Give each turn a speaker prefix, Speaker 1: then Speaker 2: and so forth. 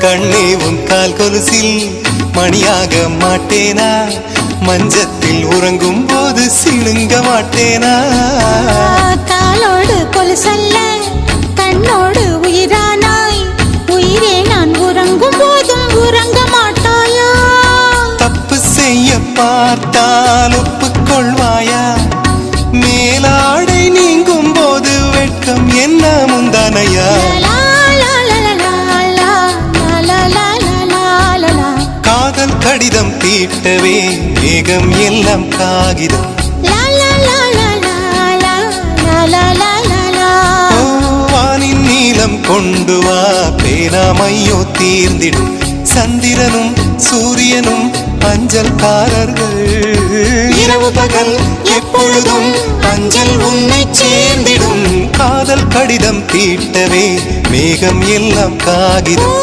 Speaker 1: கண்ணே உன் கால் கொலுசில் மணியாக மாட்டேனா? மஞ்சத்தில் உறங்கும் போது சிணுங்க மாட்டேனா?
Speaker 2: காலோடு கொலுசல்ல கண்ணோடு உயிரானாய், உயிரே நான் உறங்கும் போதும் உறங்க மாட்டாயா?
Speaker 1: தப்பு செய்ய பார்த்தால் ஒப்புக்கொள்வாயா? மேலாடை நீங்கும் போது வெட்கம் என்ன முந்தானையா? காதல் கடிதம் தீட்டவே மேகம் எல்லாம் காகிதம். வானின் நீலம் கொண்டு வா, பேராமையோ தீர்ந்திடும். சந்திரனும் சூரியனும் அஞ்சல்காரர்கள். இரவு பகல் எப்பொழுதும் அஞ்சல் உன்னை சேர்ந்திடும். காதல் கடிதம் தீட்டவே மேகம் எல்லாம் காகிதம்.